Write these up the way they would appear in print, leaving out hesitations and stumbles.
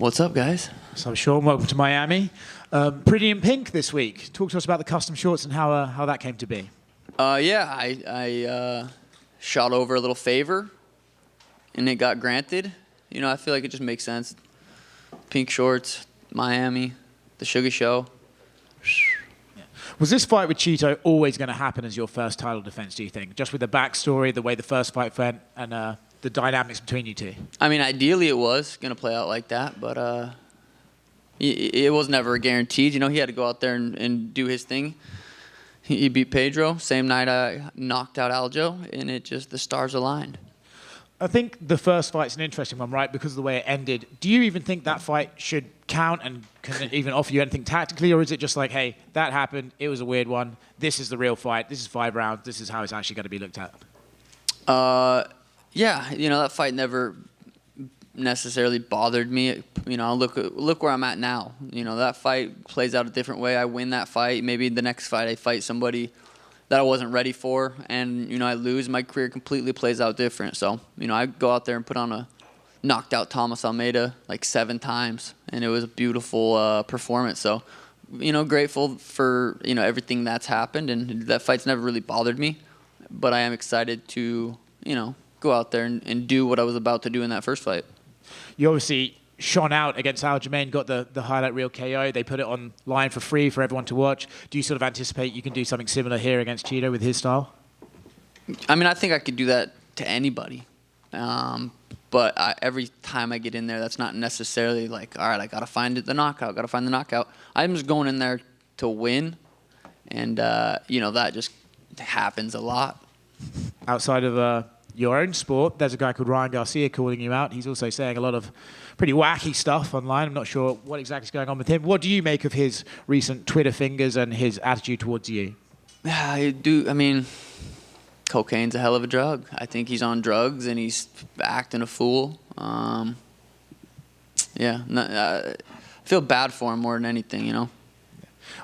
What's up, guys? So, Sean, welcome to Miami. Pretty in pink this week. Talk to us about the custom shorts and how that came to be. I shot over a little favor, and it got granted. You know, I feel like it just makes sense. Pink shorts, Miami, the Sugar Show. Was this fight with Chito always going to happen as your first title defense, do you think? Just with the backstory, the way the first fight went, and the dynamics between you two? I mean, ideally it was going to play out like that, but it was never guaranteed. You know, he had to go out there and do his thing. He beat Pedro. Same night I knocked out Aljo, and the stars aligned. I think the first fight's an interesting one, right, because of the way it ended. Do you even think that fight should count and can it even offer you anything tactically, or is it just like, hey, that happened, it was a weird one, this is the real fight, this is 5 rounds, this is how it's actually going to be looked at? Yeah, you know, that fight never necessarily bothered me. You know, look where I'm at now. You know, that fight plays out a different way. I win that fight. Maybe the next fight I fight somebody that I wasn't ready for, and, you know, I lose. My career completely plays out different. So, you know, I go out there and knocked out Thomas Almeida like 7 times, and it was a beautiful performance. So, you know, grateful for, you know, everything that's happened, and that fight's never really bothered me. But I am excited to, you know, go out there and do what I was about to do in that first fight. You obviously shone out against Aljamain, got the highlight reel KO. They put it online for free for everyone to watch. Do you sort of anticipate you can do something similar here against Chito with his style? I mean, I think I could do that to anybody. But every time I get in there, that's not necessarily like, all right, I got to find the knockout. I'm just going in there to win. And, you know, that just happens a lot. Outside of your own sport, there's a guy called Ryan Garcia calling you out. He's also saying a lot of pretty wacky stuff online. I'm not sure what exactly is going on with him. What do you make of his recent Twitter fingers and his attitude towards you? Yeah, I mean, cocaine's a hell of a drug. I think he's on drugs and he's acting a fool. I feel bad for him more than anything, you know.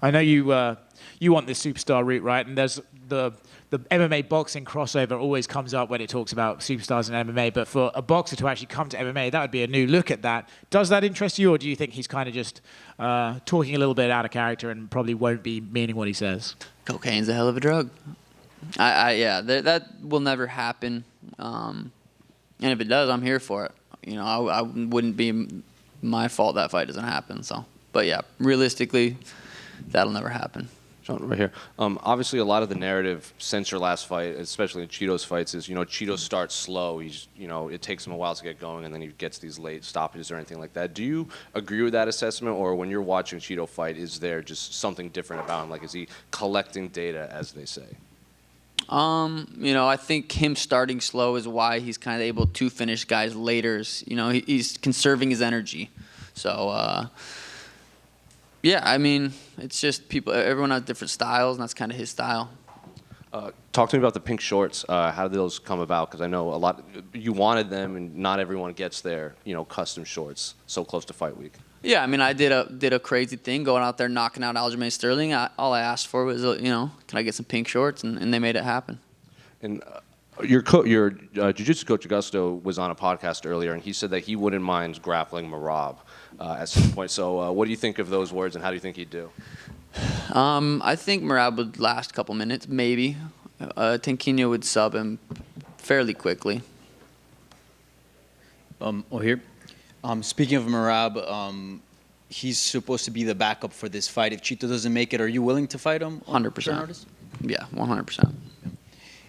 I know you want this superstar route, right? And there's the MMA boxing crossover always comes up when it talks about superstars in MMA, but for a boxer to actually come to MMA, that would be a new look at that. Does that interest you, or do you think he's kind of just talking a little bit out of character and probably won't be meaning what he says? Cocaine's a hell of a drug. That will never happen. And if it does, I'm here for it. You know, I wouldn't be my fault that fight doesn't happen. So, but yeah, realistically, that'll never happen. Sean, right here. Obviously, a lot of the narrative since your last fight, especially in Chito's fights, is, you know, Chito starts slow. He's, you know, it takes him a while to get going, and then he gets these late stoppages or anything like that. Do you agree with that assessment, or when you're watching Chito fight, is there just something different about him? Like, is he collecting data, as they say? You know, I think him starting slow is why he's kind of able to finish guys later. You know, he's conserving his energy. So, yeah, I mean, it's just everyone has different styles, and that's kind of his style. Talk to me about the pink shorts. How did those come about? Because I know you wanted them, and not everyone gets their, you know, custom shorts so close to fight week. Yeah, I mean, I did a crazy thing going out there knocking out Aljamain Sterling. All I asked for was, you know, can I get some pink shorts, and they made it happen. And your jiu-jitsu coach Augusto was on a podcast earlier, and he said that he wouldn't mind grappling Merab at some point. So what do you think of those words, and how do you think he'd do? I think Merab would last a couple minutes, maybe. Tanquinho would sub him fairly quickly. Here. Speaking of Merab, he's supposed to be the backup for this fight. If Chito doesn't make it, are you willing to fight him? 100%. Yeah, 100%.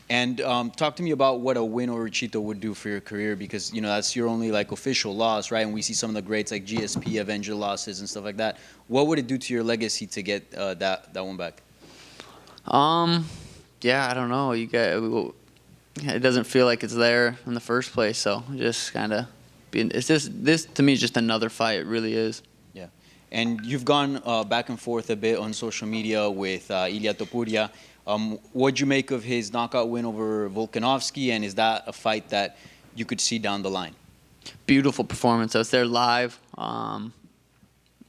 And talk to me about what a win over Chito would do for your career, because, you know, that's your only, like, official loss, right? And we see some of the greats like GSP, Avenger losses and stuff like that. What would it do to your legacy to get that one back? Yeah, I don't know. It doesn't feel like it's there in the first place, so just kind of this to me is just another fight. It really is. Yeah, and you've gone back and forth a bit on social media with Ilia Topuria. What'd you make of his knockout win over Volkanovski, and is that a fight that you could see down the line? Beautiful performance. I was there live.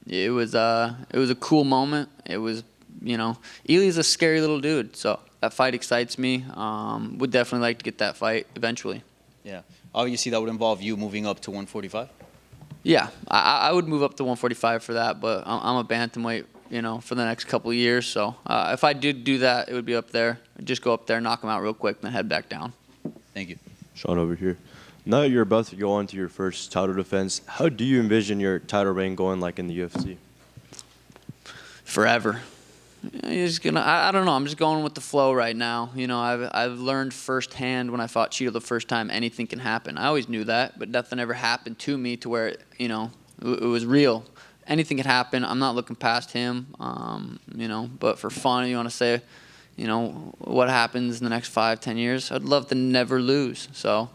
It was a cool moment. It was, you know, Ili's a scary little dude, so that fight excites me. Would definitely like to get that fight eventually. Yeah. Obviously, that would involve you moving up to 145. Yeah, I would move up to 145 for that, but I'm a bantamweight, for the next couple of years. So if I did do that, it would be up there. I'd just go up there, knock him out real quick, then head back down. Thank you. Sean over here. Now that you're about to go on to your first title defense, how do you envision your title reign going like in the UFC? Forever. I don't know. I'm just going with the flow right now. I've learned firsthand when I fought Chito the first time, anything can happen. I always knew that, but nothing ever happened to me to where, it was real. Anything could happen. I'm not looking past him, but for fun, you want to say, what happens in the next 5-10 years? I'd love to never lose. So,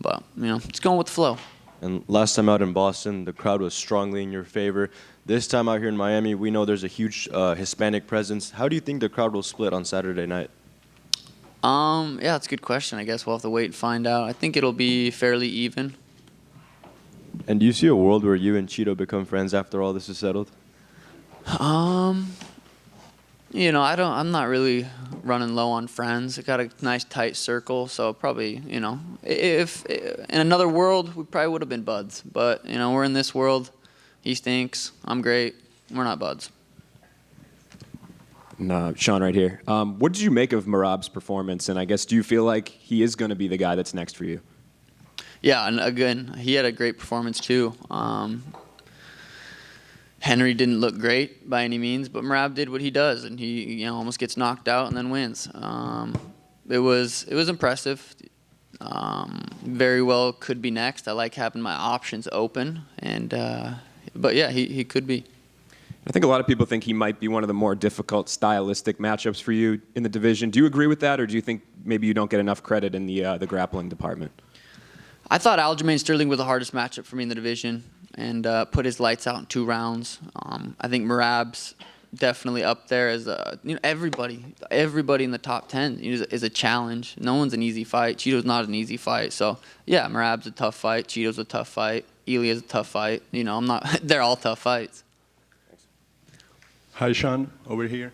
but, it's going with the flow. And last time out in Boston, the crowd was strongly in your favor. This time out here in Miami, we know there's a huge Hispanic presence. How do you think the crowd will split on Saturday night? Yeah, that's a good question. I guess we'll have to wait and find out. I think it'll be fairly even. And do you see a world where you and Chito become friends after all this is settled? I'm not really running low on friends. I got a nice tight circle, so probably, if in another world, we probably would have been buds. But, we're in this world. He stinks. I'm great. We're not buds. Sean right here. What did you make of Merab's performance? And I guess, do you feel like he is going to be the guy that's next for you? Yeah, and again, he had a great performance too. Henry didn't look great by any means, but Merab did what he does, and he almost gets knocked out and then wins. It was impressive. Very well could be next. I like having my options open, but yeah, he could be. I think a lot of people think he might be one of the more difficult stylistic matchups for you in the division. Do you agree with that, or do you think maybe you don't get enough credit in the grappling department? I thought Aljamain Sterling was the hardest matchup for me in the division, and put his lights out in 2 rounds. I think Merab's definitely up there as everybody in the top 10 is a challenge. No one's an easy fight. Chito's not an easy fight. So yeah, Merab's a tough fight. Chito's a tough fight. Elia's a tough fight. I'm not. They're all tough fights. Hi, Sean, over here.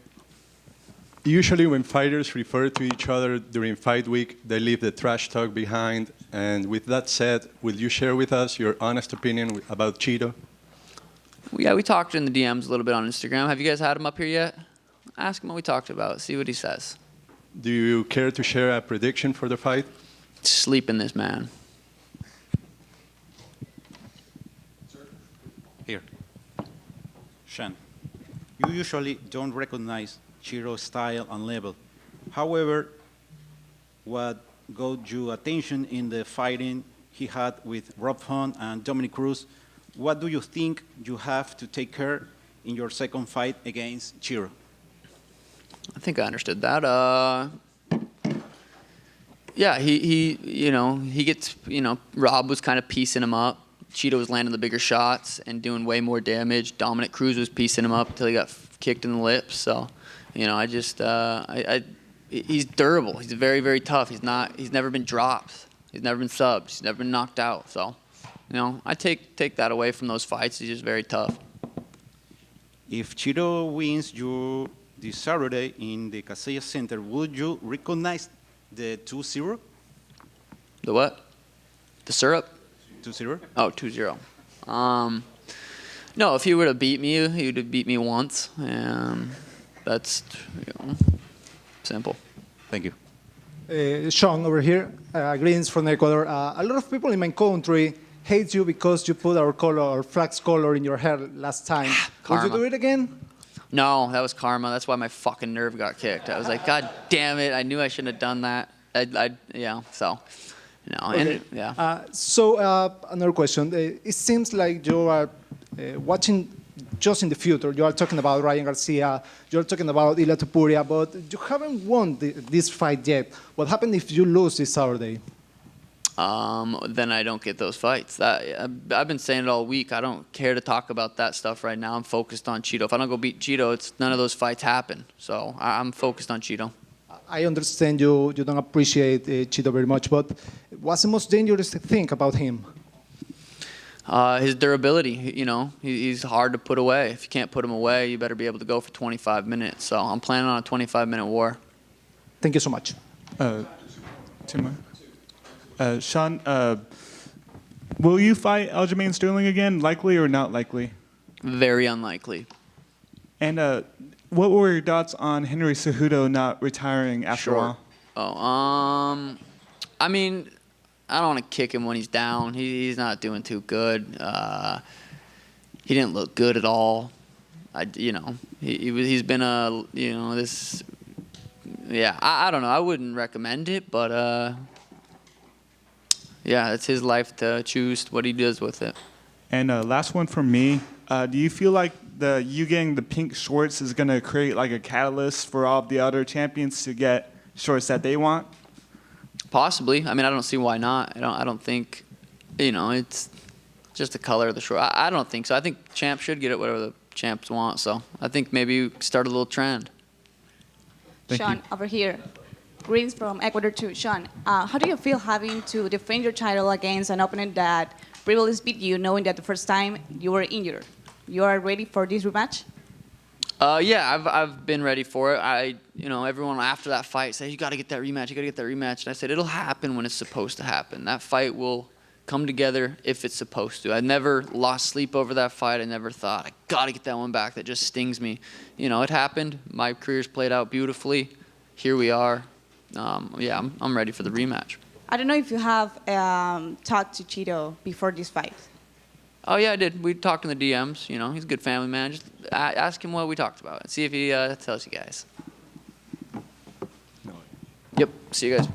Usually when fighters refer to each other during fight week, they leave the trash talk behind. And with that said, will you share with us your honest opinion about Chito? Yeah, we talked in the DMs a little bit on Instagram. Have you guys had him up here yet? Ask him what we talked about. See what he says. Do you care to share a prediction for the fight? Sleep in this man. Here. Sean, you usually don't recognize Chito's style and level. However, what got your attention in the fighting he had with Rob Font and Dominic Cruz, what do you think you have to take care in your second fight against Chito? I think I understood that. Yeah, he gets, Rob was kind of piecing him up. Chito was landing the bigger shots and doing way more damage. Dominic Cruz was piecing him up until he got kicked in the lips. So, he's durable. He's very, very tough. He's never been dropped. He's never been subbed. He's never been knocked out. So, I take that away from those fights. He's just very tough. If Chito wins you this Saturday in the Garcia Center, would you recognize the 2-0? The what? The syrup? 2-0? Oh, 2-0. No, if he would have beat me, he would have beat me once. And that's simple. Thank you. Sean over here, greetings from Ecuador. A lot of people in my country hate you because you put our color, our flag's color in your hair last time. Would you do it again? No, that was karma. That's why my fucking nerve got kicked. I was like, God damn it! I knew I shouldn't have done that. So, no, Okay. yeah. Another question. It seems like you are watching just in the future. You are talking about Ryan Garcia. You are talking about Ilia Topuria, but you haven't won this fight yet. What happens if you lose this Saturday? Then I don't get those fights. I've been saying it all week. I don't care to talk about that stuff right now. I'm focused on Chito. If I don't go beat Chito, none of those fights happen. So I'm focused on Chito. I understand you don't appreciate Chito very much, but what's the most dangerous thing about him? His durability. He's hard to put away. If you can't put him away, you better be able to go for 25 minutes. So I'm planning on a 25-minute war. Thank you so much. Sean, Will you fight Aljamain Sterling again? Likely or not likely? Very unlikely. And what were your thoughts on Henry Cejudo not retiring after a while? Oh, I mean, I don't want to kick him when he's down. He's not doing too good. He didn't look good at all. He's been this. Yeah, I don't know. I wouldn't recommend it, but yeah, it's his life to choose what he does with it. And last one from me. Do you feel like you getting the pink shorts is going to create like a catalyst for all of the other champions to get shorts that they want? Possibly. I mean, I don't see why not. I don't think, it's just the color of the short. I don't think so. I think champs should get it whatever the champs want. So I think maybe start a little trend. Sean, over here. Greetings from Ecuador too. Sean, how do you feel having to defend your title against an opponent that previously beat you, knowing that the first time you were injured? You are ready for this rematch? Yeah, I've been ready for it. Everyone after that fight said, you got to get that rematch, you got to get that rematch. And I said, it'll happen when it's supposed to happen. That fight will come together if it's supposed to. I never lost sleep over that fight. I never thought, I got to get that one back. That just stings me. It happened. My career's played out beautifully. Here we are. Yeah, I'm ready for the rematch. I don't know if you have talked to Chito before this fight. Oh, yeah, I did. We talked in the DMs. He's a good family man. Just ask him what we talked about and see if he tells you guys. Yep, see you guys.